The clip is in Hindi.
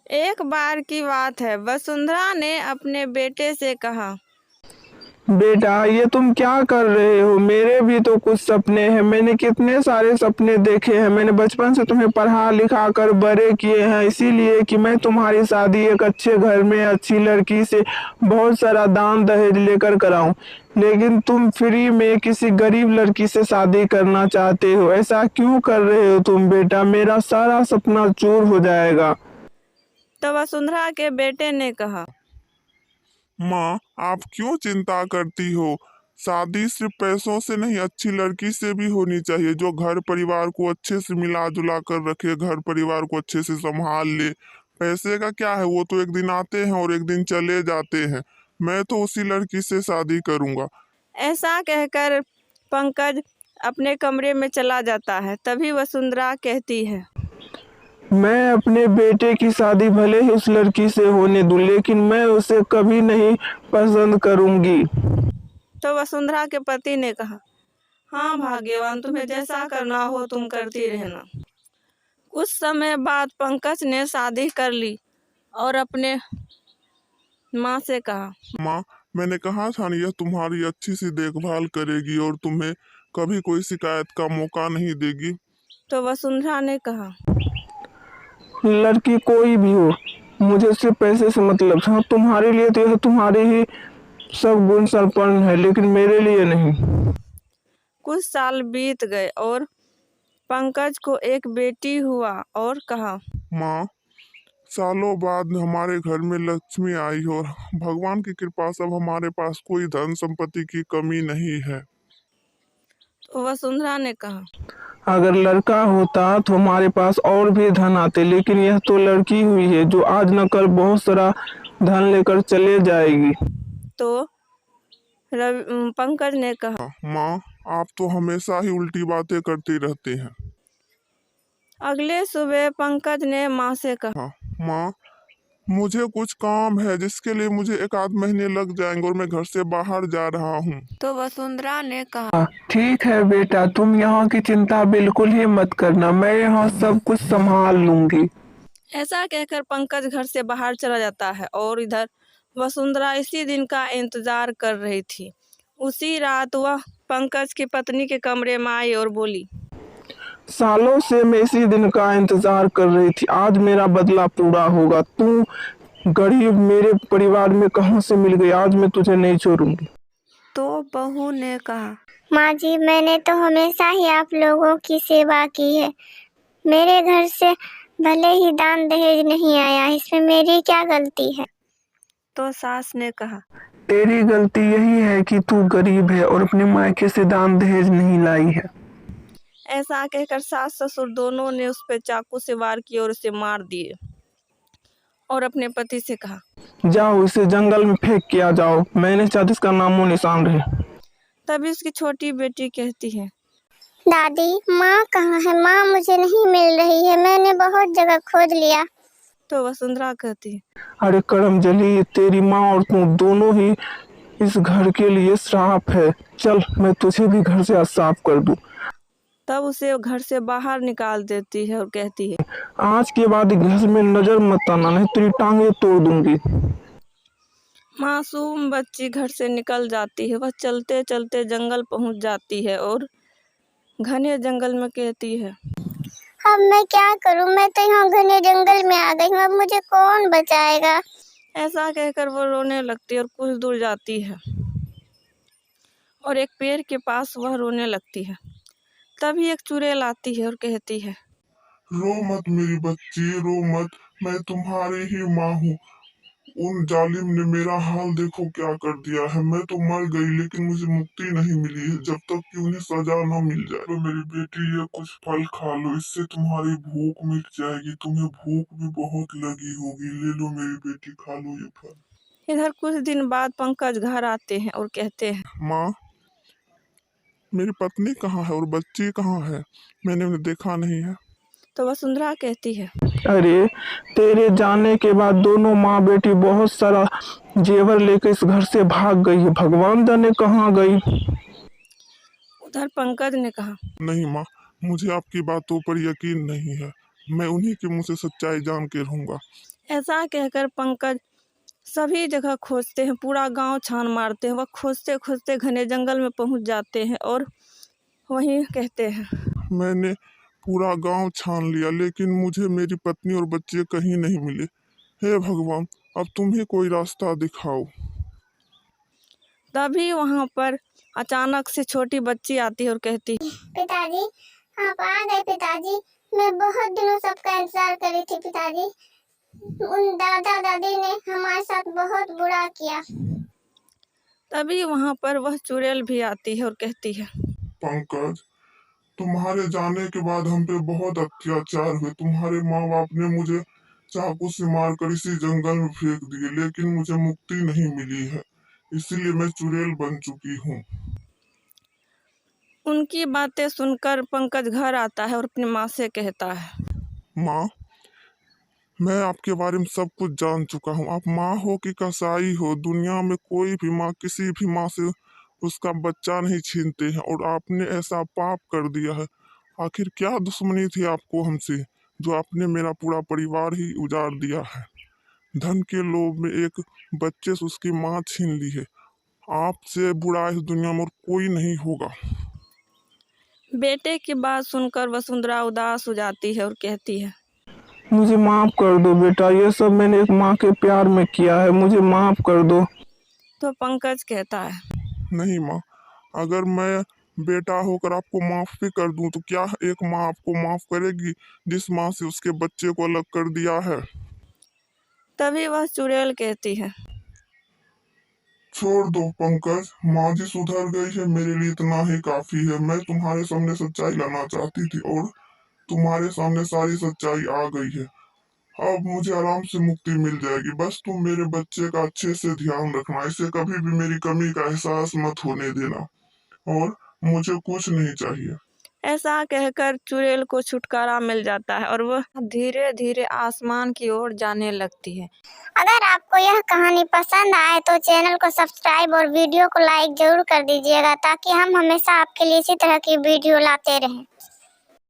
एक बार की बात है, वसुंधरा ने अपने बेटे से कहा, बेटा ये तुम क्या कर रहे हो? मेरे भी तो कुछ सपने हैं। मैंने कितने सारे सपने देखे हैं। मैंने बचपन से तुम्हें पढ़ा लिखा कर बड़े किए हैं, इसीलिए कि मैं तुम्हारी शादी एक अच्छे घर में अच्छी लड़की से बहुत सारा दान दहेज लेकर कराऊं। लेकिन तुम फ्री में किसी गरीब लड़की से शादी करना चाहते हो। ऐसा क्यों कर रहे हो तुम बेटा? मेरा सारा सपना चूर हो जाएगा। तो वसुंधरा के बेटे ने कहा, माँ, आप क्यों चिंता करती हो? शादी सिर्फ पैसों से नहीं, अच्छी लड़की से भी होनी चाहिए जो घर परिवार को अच्छे से मिला जुला कर रखे, घर परिवार को अच्छे से संभाल ले। पैसे का क्या है, वो तो एक दिन आते हैं और एक दिन चले जाते हैं। मैं तो उसी लड़की से शादी करूंगा। ऐसा कहकर पंकज अपने कमरे में चला जाता है। तभी वसुंधरा कहती है, मैं अपने बेटे की शादी भले ही उस लड़की से होने दूं, लेकिन मैं उसे कभी नहीं पसंद करूंगी। तो वसुंधरा के पति ने कहा, हाँ भाग्यवान, तुम्हें जैसा करना हो तुम करती रहना। कुछ समय बाद पंकज ने शादी कर ली और अपने माँ से कहा, माँ, मैंने कहा था ना, यह तुम्हारी अच्छी सी देखभाल करेगी और तुम्हें कभी कोई शिकायत का मौका नहीं देगी। तो वसुंधरा ने कहा, लड़की कोई भी हो, मुझे सिर्फ पैसे से मतलब है। हाँ, तुम्हारे लिए तो यह तुम्हारे ही सब गुण संपन्न है, लेकिन मेरे लिए नहीं। कुछ साल बीत गए और पंकज को एक बेटी हुआ और कहा, माँ, सालों बाद हमारे घर में लक्ष्मी आई और भगवान की कृपा से अब हमारे पास कोई धन संपत्ति की कमी नहीं है। तो वसुंधरा ने कहा, अगर लड़का होता तो हमारे पास और भी धन आते, लेकिन यह तो लड़की हुई है जो आज न कल बहुत सारा धन लेकर चले जाएगी। तो पंकज ने कहा, माँ, आप तो हमेशा ही उल्टी बातें करती रहती हैं। अगले सुबह पंकज ने माँ से कहा, हाँ माँ, मुझे कुछ काम है जिसके लिए मुझे एक आध महीने लग जाएंगे और मैं घर से बाहर जा रहा हूँ। तो वसुंधरा ने कहा, ठीक है बेटा, तुम यहाँ की चिंता बिल्कुल ही मत करना, मैं यहाँ सब कुछ संभाल लूंगी। ऐसा कहकर पंकज घर से बाहर चला जाता है और इधर वसुंधरा इसी दिन का इंतजार कर रही थी। उसी रात वह पंकज की पत्नी के कमरे में आई और बोली, सालों से मैं इसी दिन का इंतजार कर रही थी। आज मेरा बदला पूरा होगा। तू गरीब मेरे परिवार में कहाँ से मिल गई? आज मैं तुझे नहीं छोड़ूंगी। तो बहू ने कहा, माँ जी, मैंने तो हमेशा ही आप लोगों की सेवा की है। मेरे घर से भले ही दान दहेज नहीं आया, इसमें मेरी क्या गलती है? तो सास ने कहा, तेरी गलती यही है कि तू गरीब है और अपने मायके से दान दहेज नहीं लाई है। ऐसा कहकर सास ससुर दोनों ने उस पर चाकू से वार किए और उसे मार दिए और अपने पति से कहा, जाओ इसे जंगल में फेंक के आ जाओ। मैं नहीं चाहती इसका नामो निशान रहे। तभी उसकी छोटी बेटी कहती है, दादी, माँ कहाँ है? माँ मुझे नहीं मिल रही है, मैंने बहुत जगह खोज लिया। तो वसुंधरा कहती है, अरे करम जली, ये तेरी माँ और तू दोनों ही इस घर के लिए श्राप है। चल मैं तुझे भी घर से आज साफ कर दूं। तब उसे घर से बाहर निकाल देती है और कहती है, आज के बाद घर में नजर मत आना, नहीं तेरी टांगे तोड़ दूंगी। मासूम बच्ची घर से निकल जाती है। वह चलते चलते जंगल पहुंच जाती है और घने जंगल में कहती है, अब मैं क्या करूँ? मैं तो यहाँ घने जंगल में आ गई हूँ, अब मुझे कौन बचाएगा? ऐसा कहकर वो रोने लगती है और कुछ दूर जाती है और एक पेड़ के पास वह रोने लगती है। तभी एक चुड़ैल आती है और कहती है, रो मत मेरी बच्ची, रो मत, मैं तुम्हारी ही माँ हूँ। उन जालिम ने मेरा हाल देखो क्या कर दिया है। मैं तो मर गई लेकिन मुझे मुक्ति नहीं मिली है जब तक कि उन्हें सजा न मिल जाए। तो मेरी बेटी, ये कुछ फल खा लो, इससे तुम्हारी भूख मिट जाएगी। तुम्हें भूख भी बहुत लगी होगी। ले लो मेरी बेटी, खा लो ये फल। इधर कुछ दिन बाद पंकज घर आते हैं और कहते हैं, माँ, मेरी पत्नी कहाँ है और बच्ची कहाँ है? मैंने उन्हें देखा नहीं है। तो वसुंधरा कहती है, अरे तेरे जाने के बाद दोनों माँ बेटी बहुत सारा जेवर लेकर इस घर से भाग गई है। भगवान जाने कहाँ गई। उधर पंकज ने कहा, नहीं माँ, मुझे आपकी बातों पर यकीन नहीं है। मैं उन्हीं के मुँह से सच्चाई जान के रहूंगा। ऐसा कहकर पंकज सभी जगह खोजते हैं, पूरा गांव छान मारते हैं। वह खोजते खोजते घने जंगल में पहुंच जाते हैं और वहीं कहते हैं, मैंने पूरा गांव छान लिया लेकिन मुझे मेरी पत्नी और बच्चे कहीं नहीं मिले। हे भगवान, अब तुम ही कोई रास्ता दिखाओ। तभी वहां पर अचानक से छोटी बच्ची आती है और कहती है, पिताजी आप आ गए। पिताजी मैं बहुत दिनों से आपका इंतजार कर रही थी। पिताजी उन दादा दादी ने हमारे साथ बहुत बुरा किया। तभी वहां पर वह चुड़ैल भी आती है और कहती है, पंकज, तुम्हारे जाने के बाद हम पे बहुत अत्याचार हुए। तुम्हारे माँ बाप ने मुझे चाकू से मारकर इसी जंगल में फेंक दिए लेकिन मुझे मुक्ति नहीं मिली है, इसीलिए मैं चुड़ैल बन चुकी हूँ। उनकी बातें सुनकर पंकज घर आता है और अपनी माँ से कहता है, माँ, मैं आपके बारे में सब कुछ जान चुका हूँ। आप माँ हो कि कसाई हो, दुनिया में कोई भी माँ किसी भी माँ से उसका बच्चा नहीं छीनते हैं और आपने ऐसा पाप कर दिया है। आखिर क्या दुश्मनी थी आपको हमसे जो आपने मेरा पूरा परिवार ही उजाड़ दिया है। धन के लोभ में एक बच्चे से उसकी माँ छीन ली है। आपसे बुरा इस दुनिया में और कोई नहीं होगा। बेटे की बात सुनकर वसुंधरा उदास हो जाती है और कहती है, मुझे माफ कर दो बेटा, ये सब मैंने एक माँ के प्यार में किया है, मुझे माफ कर दो। तो पंकज कहता है, नहीं माँ, अगर मैं बेटा होकर आपको माफ भी कर दूं तो क्या एक माँ आपको माफ करेगी जिस माँ से उसके बच्चे को अलग कर दिया है। तभी वह चुड़ैल कहती है, छोड़ दो पंकज, माँ जी सुधर गई है, मेरे लिए इतना ही काफी है। मैं तुम्हारे सामने सच्चाई लाना चाहती थी और तुम्हारे सामने सारी सच्चाई आ गई है। अब मुझे आराम से मुक्ति मिल जाएगी। बस तुम मेरे बच्चे का अच्छे से ध्यान रखना, इसे कभी भी मेरी कमी का एहसास मत होने देना और मुझे कुछ नहीं चाहिए। ऐसा कहकर चुड़ैल को छुटकारा मिल जाता है और वह धीरे धीरे आसमान की ओर जाने लगती है। अगर आपको यह कहानी पसंद आए तो चैनल को सब्सक्राइब और वीडियो को लाइक जरूर कर दीजिएगा ताकि हम हमेशा आपके लिए इसी तरह की वीडियो लाते रहें।